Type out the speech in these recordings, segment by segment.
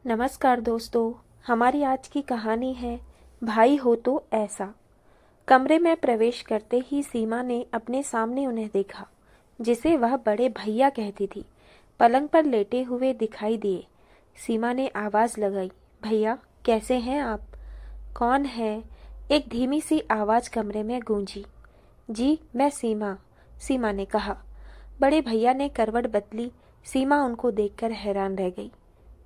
नमस्कार दोस्तों। हमारी आज की कहानी है भाई हो तो ऐसा। कमरे में प्रवेश करते ही सीमा ने अपने सामने उन्हें देखा जिसे वह बड़े भैया कहती थी। पलंग पर लेटे हुए दिखाई दिए। सीमा ने आवाज लगाई, भैया कैसे हैं आप? कौन है? एक धीमी सी आवाज कमरे में गूंजी। जी मैं सीमा, सीमा ने कहा। बड़े भैया ने करवट बदली। सीमा उनको देखकर हैरान रह गई।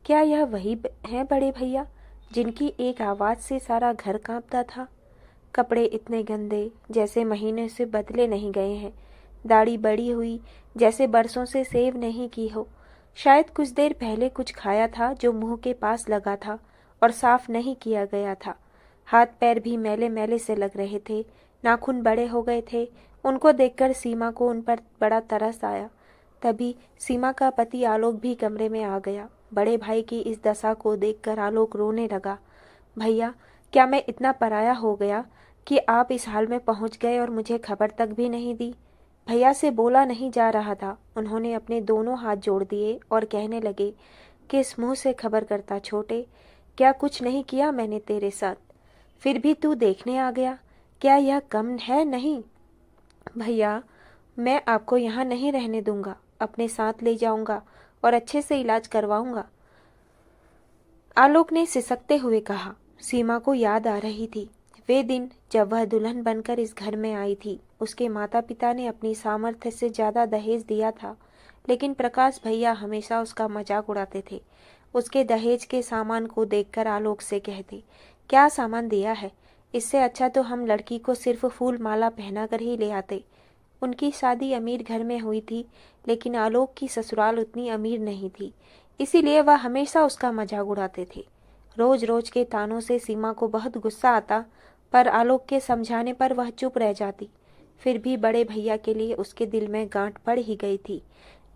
क्या यह वही हैं बड़े भैया जिनकी एक आवाज से सारा घर कांपता था? कपड़े इतने गंदे जैसे महीने से बदले नहीं गए हैं। दाढ़ी बड़ी हुई जैसे बरसों से सेव नहीं की हो। शायद कुछ देर पहले कुछ खाया था जो मुंह के पास लगा था और साफ नहीं किया गया था। हाथ पैर भी मैले मैले से लग रहे थे। नाखून बड़े हो गए थे। उनको देखकर सीमा को उन पर बड़ा तरस आया। तभी सीमा का पति आलोक भी कमरे में आ गया। बड़े भाई की इस दशा को देखकर आलोक रोने लगा। भैया, क्या मैं इतना पराया हो गया कि आप इस हाल में पहुंच गए और मुझे खबर तक भी नहीं दी? भैया से बोला नहीं जा रहा था। उन्होंने अपने दोनों हाथ जोड़ दिए और कहने लगे, किस मुंह से खबर करता छोटे? क्या कुछ नहीं किया मैंने तेरे साथ? फिर भी तू देखने आ गया। क्या यह कम है? नहीं भैया, मैं आपको यहाँ नहीं रहने दूंगा। अपने साथ ले जाऊंगा और अच्छे से इलाज करवाऊंगा, आलोक ने सिसकते हुए कहा। सीमा को याद आ रही थी वे दिन जब वह दुल्हन बनकर इस घर में आई थी। उसके माता पिता ने अपनी सामर्थ्य से ज्यादा दहेज दिया था, लेकिन प्रकाश भैया हमेशा उसका मजाक उड़ाते थे। उसके दहेज के सामान को देखकर आलोक से कहते, क्या सामान दिया है? इससे अच्छा तो हम लड़की को सिर्फ फूल माला पहना कर ही ले आते। उनकी शादी अमीर घर में हुई थी, लेकिन आलोक की ससुराल उतनी अमीर नहीं थी, इसीलिए वह हमेशा उसका मजाक उड़ाते थे। रोज रोज के तानों से सीमा को बहुत गुस्सा आता, पर आलोक के समझाने पर वह चुप रह जाती। फिर भी बड़े भैया के लिए उसके दिल में गांठ पड़ ही गई थी।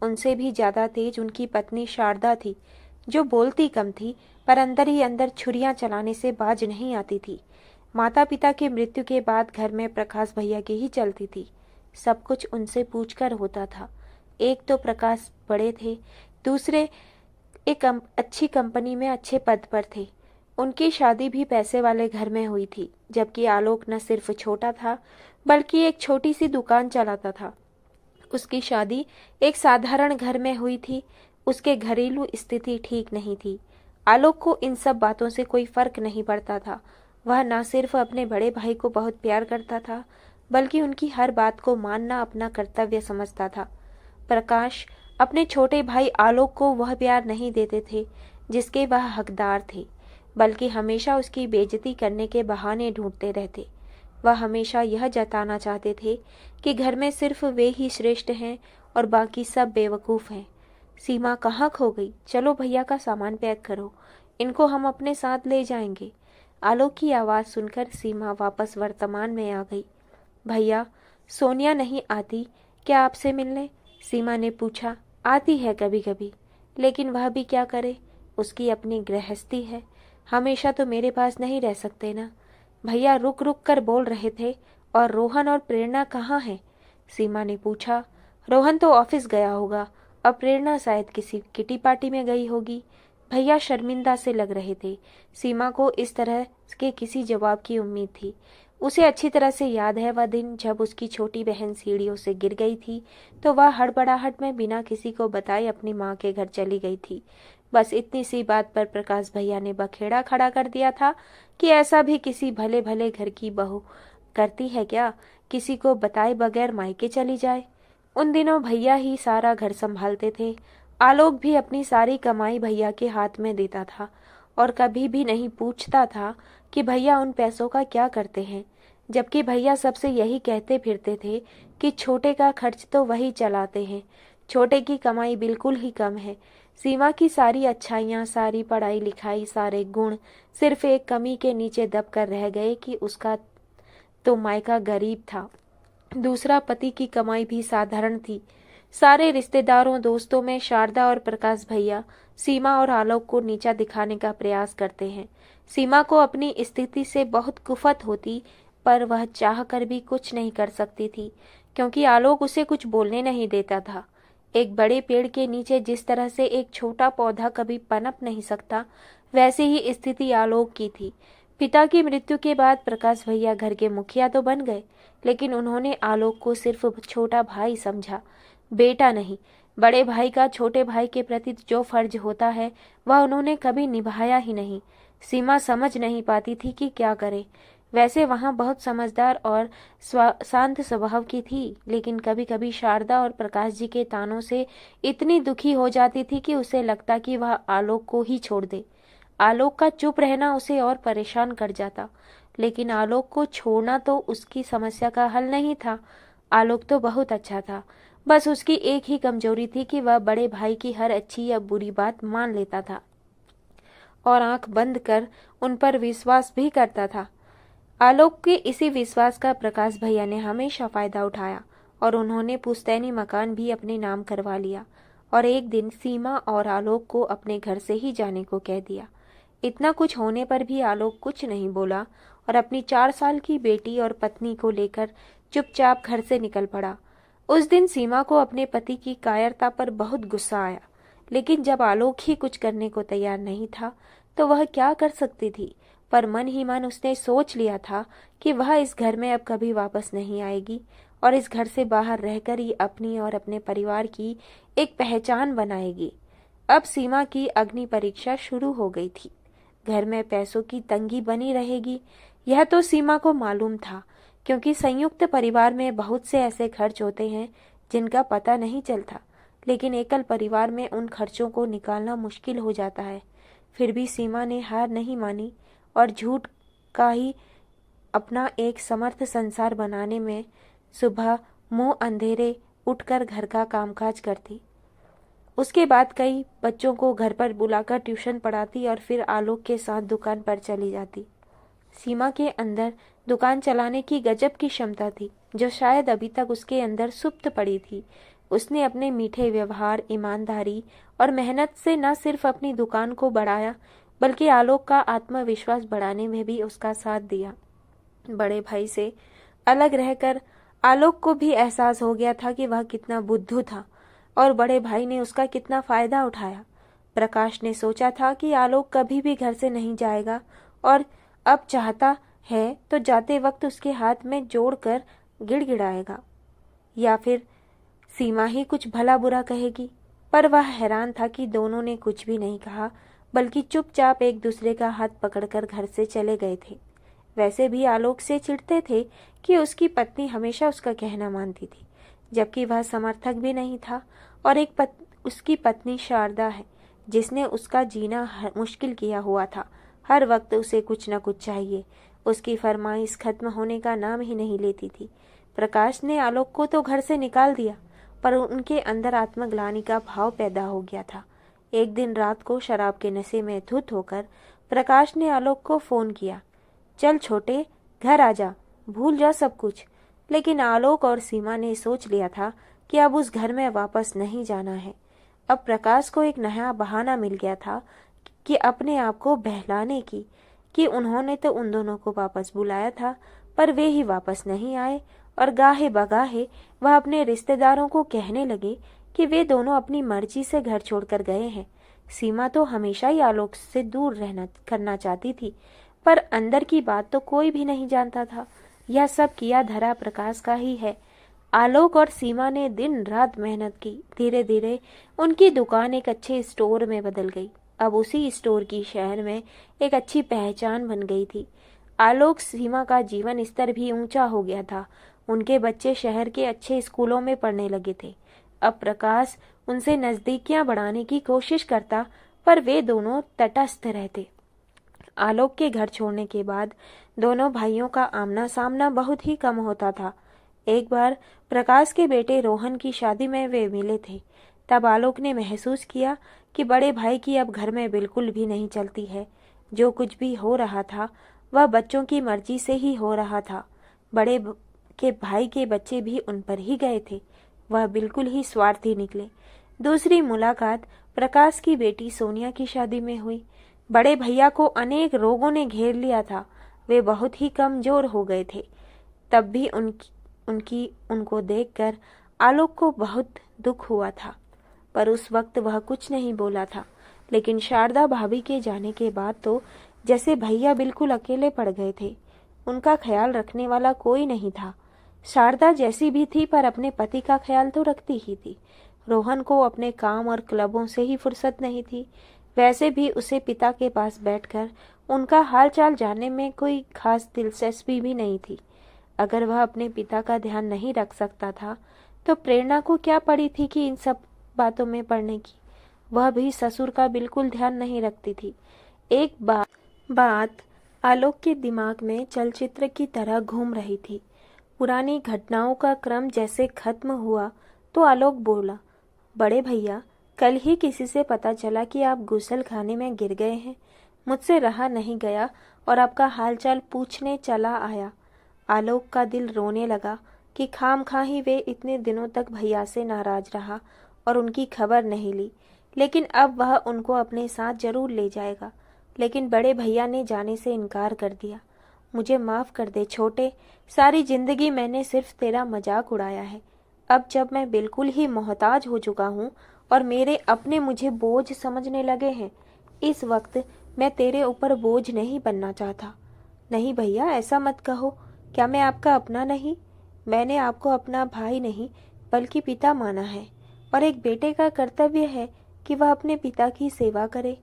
उनसे भी ज्यादा तेज उनकी पत्नी शारदा थी, जो बोलती कम थी पर अंदर ही अंदर छुरियां चलाने से बाज नहीं आती थी। माता पिता की मृत्यु के बाद घर में प्रकाश भैया की ही चलती थी। सब कुछ उनसे पूछकर होता था। एक तो प्रकाश बड़े थे, दूसरे एक अच्छी कंपनी में अच्छे पद पर थे। उनकी शादी भी पैसे वाले घर में हुई थी, जबकि आलोक न सिर्फ छोटा था बल्कि एक छोटी सी दुकान चलाता था। उसकी शादी एक साधारण घर में हुई थी। उसके घरेलू स्थिति ठीक नहीं थी। आलोक को इन सब बातों से कोई फर्क नहीं पड़ता था। वह न सिर्फ अपने बड़े भाई को बहुत प्यार करता था, बल्कि उनकी हर बात को मानना अपना कर्तव्य समझता था। प्रकाश अपने छोटे भाई आलोक को वह प्यार नहीं देते थे जिसके वह हकदार थे, बल्कि हमेशा उसकी बेइज्जती करने के बहाने ढूंढते रहते। वह हमेशा यह जताना चाहते थे कि घर में सिर्फ वे ही श्रेष्ठ हैं और बाकी सब बेवकूफ़ हैं। सीमा कहाँ खो गई? चलो भैया का सामान पैक करो, इनको हम अपने साथ ले जाएंगे। आलोक की आवाज़ सुनकर सीमा वापस वर्तमान में आ गई। भैया, सोनिया नहीं आती क्या आपसे मिलने? सीमा ने पूछा। आती है कभी कभी, लेकिन वह भी क्या करे, उसकी अपनी गृहस्थी है। हमेशा तो मेरे पास नहीं रह सकते ना। भैया रुक रुक कर बोल रहे थे, और रोहन और प्रेरणा कहाँ हैं? सीमा ने पूछा। रोहन तो ऑफिस गया होगा, और प्रेरणा शायद किसी किटी पार्टी में गई होगी। भैया शर्मिंदा से लग रहे थे। सीमा को इस तरह के किसी जवाब की उम्मीद थी। उसे अच्छी तरह से याद है वह दिन जब उसकी छोटी बहन सीढ़ियों से गिर गई थी, तो वह हड़बड़ाहट में बिना किसी को बताए अपनी माँ के घर चली गई थी। बस इतनी सी बात पर प्रकाश भैया ने बखेड़ा खड़ा कर दिया था कि ऐसा भी किसी भले भले घर की बहू करती है क्या, किसी को बताए बगैर मायके चली जाए। उन दिनों भैया ही सारा घर संभालते थे। आलोक भी अपनी सारी कमाई भैया के हाथ में देता था और कभी भी नहीं पूछता था कि भैया उन पैसों का क्या करते हैं, जबकि भैया सबसे यही कहते फिरते थे कि छोटे का खर्च तो वही चलाते हैं, छोटे की कमाई बिल्कुल ही कम है। सीमा की सारी अच्छाइयाँ, सारी पढ़ाई लिखाई, सारे गुण सिर्फ एक कमी के नीचे दब कर रह गए कि उसका तो मायका गरीब था। दूसरा, पति की कमाई भी साधारण थी। सारे रिश्तेदारों दोस्तों में शारदा और प्रकाश भैया सीमा और आलोक को नीचा दिखाने का प्रयास करते हैं। सीमा को अपनी स्थिति से बहुत कुफत होती, पर वह चाह कर भी कुछ नहीं कर सकती थी, क्योंकि आलोक उसे कुछ बोलने नहीं देता था। एक बड़े पेड़ के नीचे जिस तरह से एक छोटा पौधा कभी पनप नहीं सकता, वैसे ही स्थिति आलोक की थी। पिता की मृत्यु के बाद प्रकाश भैया घर के मुखिया तो बन गए, लेकिन उन्होंने आलोक को सिर्फ छोटा भाई समझा, बेटा नहीं। बड़े भाई का छोटे भाई के प्रति जो फर्ज होता है वह उन्होंने कभी निभाया ही नहीं। सीमा समझ नहीं पाती थी कि क्या करे। वैसे वहाँ बहुत समझदार और शांत स्वभाव की थी, लेकिन कभी कभी शारदा और प्रकाश जी के तानों से इतनी दुखी हो जाती थी कि उसे लगता कि वह आलोक को ही छोड़ दे। आलोक का चुप रहना उसे और परेशान कर जाता, लेकिन आलोक को छोड़ना तो उसकी समस्या का हल नहीं था। आलोक तो बहुत अच्छा था, बस उसकी एक ही कमजोरी थी कि वह बड़े भाई की हर अच्छी या बुरी बात मान लेता था और आंख बंद कर उन पर विश्वास भी करता था। आलोक के इसी विश्वास का प्रकाश भैया ने हमेशा फायदा उठाया और उन्होंने पुश्तैनी मकान भी अपने नाम करवा लिया और एक दिन सीमा और आलोक को अपने घर से ही जाने को कह दिया। इतना कुछ होने पर भी आलोक कुछ नहीं बोला और अपनी 4 साल की बेटी और पत्नी को लेकर चुपचाप घर से निकल पड़ा। उस दिन सीमा को अपने पति की कायरता पर बहुत गुस्सा आया, लेकिन जब आलोक ही कुछ करने को तैयार नहीं था तो वह क्या कर सकती थी। पर मन ही मन उसने सोच लिया था कि वह इस घर में अब कभी वापस नहीं आएगी और इस घर से बाहर रहकर ही अपनी और अपने परिवार की एक पहचान बनाएगी। अब सीमा की अग्नि परीक्षा शुरू हो गई थी। घर में पैसों की तंगी बनी रहेगी, यह तो सीमा को मालूम था, क्योंकि संयुक्त परिवार में बहुत से ऐसे खर्च होते हैं जिनका पता नहीं चलता, लेकिन एकल परिवार में उन खर्चों को निकालना मुश्किल हो जाता है। फिर भी सीमा ने हार नहीं मानी और झूठ का ही अपना एक समर्थ संसार बनाने में सुबह मुंह अंधेरे उठकर घर का कामकाज करती। उसके बाद कई बच्चों को घर पर बुलाकर ट्यूशन पढ़ाती और फिर आलोक के साथ दुकान पर चली जाती। सीमा के अंदर दुकान चलाने की गजब की क्षमता थी, जो शायद अभी तक उसके अंदर सुप्त पड़ी थी। उसने अपने मीठे व्यवहार, ईमानदारी और मेहनत से न सिर्फ अपनी दुकान को बढ़ाया, बल्कि आलोक का आत्मविश्वास बढ़ाने में भी उसका साथ दिया। बड़े भाई से अलग रहकर आलोक को भी एहसास हो गया था कि वह कितना बुद्धू था और बड़े भाई ने उसका कितना फायदा उठाया। प्रकाश ने सोचा था कि आलोक कभी भी घर से नहीं जाएगा और अब चाहता है तो जाते वक्त उसके हाथ में जोड़कर गिड़गिड़ाएगा या फिर सीमा ही कुछ भला बुरा कहेगी। पर वह हैरान था कि दोनों ने कुछ भी नहीं कहा, बल्कि चुपचाप एक दूसरे का हाथ पकड़कर घर से चले गए थे। वैसे भी आलोक से चिढ़ते थे कि उसकी पत्नी हमेशा उसका कहना मानती थी, जबकि वह समर्थक भी नहीं था। और उसकी पत्नी शारदा है, जिसने उसका जीना मुश्किल किया हुआ था। हर वक्त उसे कुछ न कुछ चाहिए। उसकी फरमाइश खत्म होने का नाम ही नहीं लेती थी। प्रकाश ने आलोक को तो घर से निकाल दिया, पर उनके अंदर आत्मग्लानि का भाव पैदा हो गया था। एक दिन रात को शराब के नशे में धुत होकर प्रकाश ने आलोक को फोन किया, चल छोटे, घर आजा, भूल जा सब कुछ। लेकिन आलोक और सीमा ने सोच लिया था कि अब उस घर में वापस नहीं जाना है। अब प्रकाश को एक नया बहाना मिल गया था कि अपने आप को बहलाने की, कि उन्होंने तो उन दोनों को वापस बुलाया था, पर वे ही वापस नहीं आए और गाहे बगाहे वह अपने रिश्तेदारों को कहने लगे कि वे दोनों अपनी मर्जी से घर छोड़कर गए हैं। सीमा तो हमेशा ही आलोक से दूर रहना करना चाहती थी, पर अंदर की बात तो कोई भी नहीं जानता था। यह सब किया धरा प्रकाश का ही है। आलोक और सीमा ने दिन रात मेहनत की। धीरे धीरे उनकी दुकान एक अच्छे स्टोर में बदल गई। अब उसी स्टोर की शहर में एक अच्छी पहचान बन गई थी। आलोक सीमा का जीवन स्तर भी ऊंचा हो गया था। उनके बच्चे शहर के अच्छे स्कूलों में पढ़ने लगे थे। अब प्रकाश उनसे नजदीकियां बढ़ाने की कोशिश करता, पर वे दोनों तटस्थ रहते। आलोक के घर छोड़ने के बाद दोनों भाइयों का आमना सामना बहुत ही कम होता था। एक बार प्रकाश के बेटे रोहन की शादी में वे मिले थे। तब आलोक ने महसूस किया कि बड़े भाई की अब घर में बिल्कुल भी नहीं चलती है। जो कुछ भी हो रहा था वह बच्चों की मर्जी से ही हो रहा था। बड़े के भाई के बच्चे भी उन पर ही गए थे। वह बिल्कुल ही स्वार्थी निकले। दूसरी मुलाकात प्रकाश की बेटी सोनिया की शादी में हुई। बड़े भैया को अनेक रोगों ने घेर लिया था। वे बहुत ही कमजोर हो गए थे। तब भी उनको देखकर आलोक को बहुत दुख हुआ था। पर उस वक्त वह कुछ नहीं बोला था। लेकिन शारदा भाभी के जाने के बाद तो जैसे भैया बिल्कुल अकेले पड़ गए थे। उनका ख्याल रखने वाला कोई नहीं था। शारदा जैसी भी थी पर अपने पति का ख्याल तो रखती ही थी। रोहन को अपने काम और क्लबों से ही फुर्सत नहीं थी। वैसे भी उसे पिता के पास बैठकर उनका हालचाल जानने में कोई खास दिलचस्पी भी नहीं थी। अगर वह अपने पिता का ध्यान नहीं रख सकता था तो प्रेरणा को क्या पड़ी थी कि इन सब बातों में पड़ने की। वह भी ससुर का बिल्कुल ध्यान नहीं रखती थी। एक बात आलोक के दिमाग में चलचित्र की तरह घूम रही थी। पुरानी घटनाओं का क्रम जैसे खत्म हुआ तो आलोक बोला, बड़े भैया, कल ही किसी से पता चला कि आप गुसल खाने में गिर गए हैं। मुझसे रहा नहीं गया और आपका हालचाल पूछने चला आया। आलोक का दिल रोने लगा कि खामखा ही वे इतने दिनों तक भैया से नाराज रहा और उनकी खबर नहीं ली। लेकिन अब वह उनको अपने साथ जरूर ले जाएगा। लेकिन बड़े भैया ने जाने से इनकार कर दिया। मुझे माफ कर दे छोटे, सारी जिंदगी मैंने सिर्फ तेरा मजाक उड़ाया है। अब जब मैं बिल्कुल ही मोहताज हो चुका हूँ और मेरे अपने मुझे बोझ समझने लगे हैं, इस वक्त मैं तेरे ऊपर बोझ नहीं बनना चाहता। नहीं भैया, ऐसा मत कहो। क्या मैं आपका अपना नहीं? मैंने आपको अपना भाई नहीं बल्कि पिता माना है और एक बेटे का कर्तव्य है कि वह अपने पिता की सेवा करे।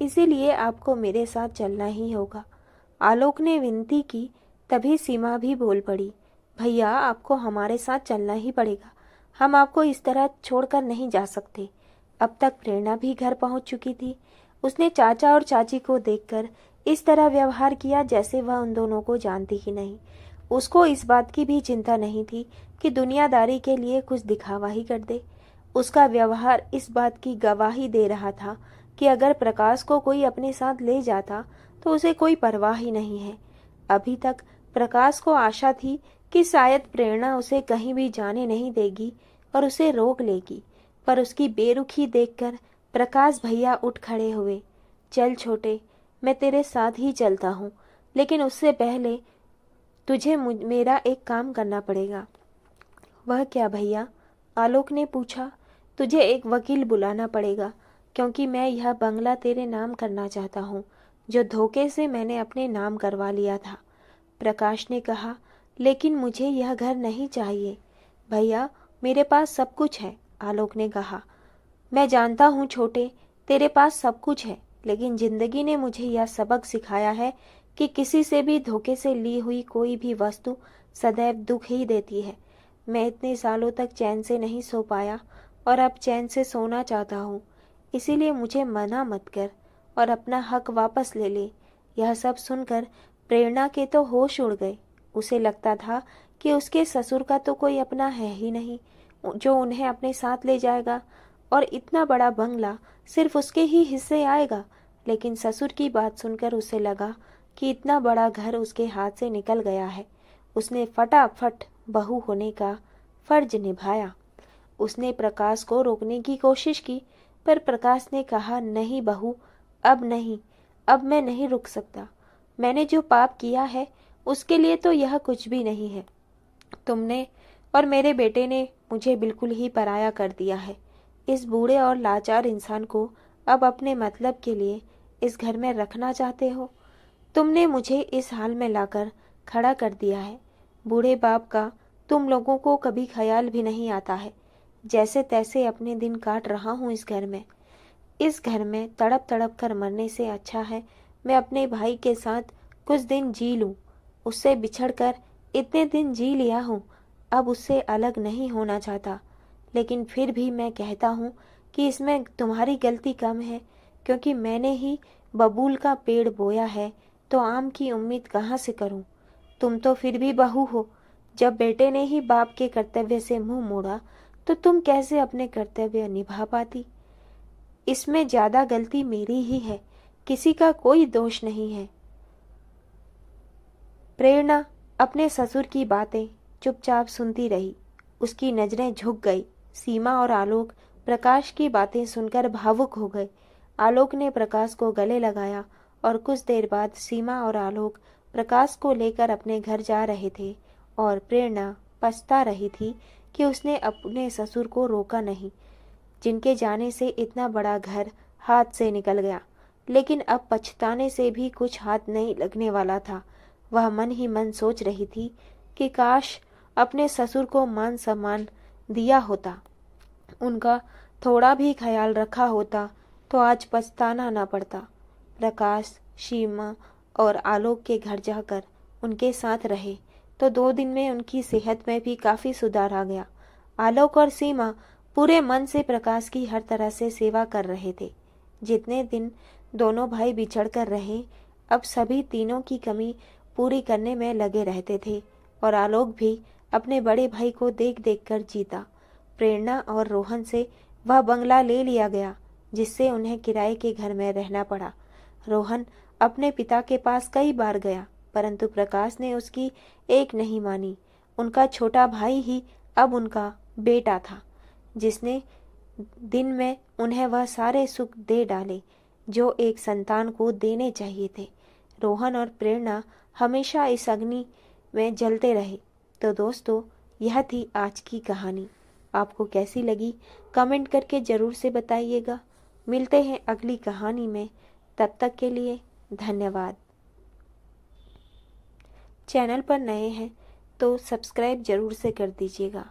इसीलिए आपको मेरे साथ चलना ही होगा। आलोक ने विनती की। तभी सीमा भी बोल पड़ी, भैया आपको हमारे साथ चलना ही पड़ेगा। हम आपको इस तरह छोड़कर नहीं जा सकते। अब तक प्रेरणा भी घर पहुंच चुकी थी। उसने चाचा और चाची को देखकर इस तरह व्यवहार किया जैसे वह उन दोनों को जानती ही नहीं। उसको इस बात की भी चिंता नहीं थी कि दुनियादारी के लिए कुछ दिखावा ही कर दे। उसका व्यवहार इस बात की गवाही दे रहा था कि अगर प्रकाश को कोई अपने साथ ले जाता तो उसे कोई परवाह ही नहीं है। अभी तक प्रकाश को आशा थी कि शायद प्रेरणा उसे कहीं भी जाने नहीं देगी और उसे रोक लेगी, पर उसकी बेरुखी देखकर प्रकाश भैया उठ खड़े हुए। चल छोटे, मैं तेरे साथ ही चलता हूँ, लेकिन उससे पहले तुझे मेरा एक काम करना पड़ेगा। वह क्या भैया? आलोक ने पूछा। तुझे एक वकील बुलाना पड़ेगा, क्योंकि मैं यह बंगला तेरे नाम करना चाहता हूँ, जो धोखे से मैंने अपने नाम करवा लिया था। प्रकाश ने कहा, लेकिन मुझे यह घर नहीं चाहिए। भैया, मेरे पास सब कुछ है, आलोक ने कहा। मैं जानता हूँ छोटे, तेरे पास सब कुछ है, लेकिन जिंदगी ने मुझे यह सबक सिखाया है कि किसी से भी धोखे से ली हुई कोई भी वस्तु सदैव दुख ही देती है। मैं इतने सालों तक चैन से नहीं सो पाया और अब चैन से सोना चाहता हूँ। इसीलिए मुझे मना मत कर और अपना हक वापस ले ले। यह सब सुनकर प्रेरणा के तो होश उड़ गए। उसे लगता था कि उसके ससुर का तो कोई अपना है ही नहीं जो उन्हें अपने साथ ले जाएगा, और इतना बड़ा बंगला सिर्फ उसके ही हिस्से आएगा। लेकिन ससुर की बात सुनकर उसे लगा कि इतना बड़ा घर उसके हाथ से निकल गया है। उसने फटाफट बहू होने का फर्ज निभाया। उसने प्रकाश को रोकने की कोशिश की, पर प्रकाश ने कहा, नहीं बहू, अब नहीं, अब मैं नहीं रुक सकता। मैंने जो पाप किया है उसके लिए तो यह कुछ भी नहीं है। तुमने और मेरे बेटे ने मुझे बिल्कुल ही पराया कर दिया है। इस बूढ़े और लाचार इंसान को अब अपने मतलब के लिए इस घर में रखना चाहते हो। तुमने मुझे इस हाल में लाकर खड़ा कर दिया है। बूढ़े बाप का तुम लोगों को कभी ख्याल भी नहीं आता है। जैसे तैसे अपने दिन काट रहा हूँ इस घर में। इस घर में तड़प तड़प कर मरने से अच्छा है मैं अपने भाई के साथ कुछ दिन जी लूँ। उससे बिछड़कर इतने दिन जी लिया हूँ, अब उससे अलग नहीं होना चाहता। लेकिन फिर भी मैं कहता हूँ कि इसमें तुम्हारी गलती कम है, क्योंकि मैंने ही बबूल का पेड़ बोया है तो आम की उम्मीद कहाँ से करूँ। तुम तो फिर भी बहू हो। जब बेटे ने ही बाप के कर्तव्य से मुंह मोड़ा तो तुम कैसे अपने कर्तव्य निभा पाती। इसमें ज्यादा गलती मेरी ही है, किसी का कोई दोष नहीं है। प्रेरणा अपने ससुर की बातें चुपचाप सुनती रही। उसकी नजरें झुक गई। सीमा और आलोक प्रकाश की बातें सुनकर भावुक हो गए। आलोक ने प्रकाश को गले लगाया और कुछ देर बाद सीमा और आलोक प्रकाश को लेकर अपने घर जा रहे थे और प्रेरणा पछता रही थी कि उसने अपने ससुर को रोका नहीं। जिनके जाने से इतना बड़ा घर हाथ से निकल गया। लेकिन अब पछताने से भी कुछ हाथ नहीं लगने वाला था। वह मन ही मन सोच रही थी कि काश अपने ससुर को मान सम्मान दिया होता, उनका थोड़ा भी ख्याल रखा होता तो आज पछताना न पड़ता। प्रकाश, सीमा और आलोक के घर जाकर उनके साथ रहे तो 2 दिन में उनकी सेहत में भी काफ़ी सुधार आ गया। आलोक और सीमा पूरे मन से प्रकाश की हर तरह से सेवा कर रहे थे। जितने दिन दोनों भाई बिछड़ कर रहे, अब सभी तीनों की कमी पूरी करने में लगे रहते थे और आलोक भी अपने बड़े भाई को देख देख कर जीता। प्रेरणा और रोहन से वह बंगला ले लिया गया, जिससे उन्हें किराए के घर में रहना पड़ा। रोहन अपने पिता के पास कई बार गया, परंतु प्रकाश ने उसकी एक नहीं मानी। उनका छोटा भाई ही अब उनका बेटा था, जिसने दिन में उन्हें वह सारे सुख दे डाले जो एक संतान को देने चाहिए थे। रोहन और प्रेरणा हमेशा इस अग्नि में जलते रहे। तो दोस्तों, यह थी आज की कहानी। आपको कैसी लगी कमेंट करके ज़रूर से बताइएगा। मिलते हैं अगली कहानी में, तब तक के लिए धन्यवाद। चैनल पर नए हैं तो सब्सक्राइब ज़रूर से कर दीजिएगा।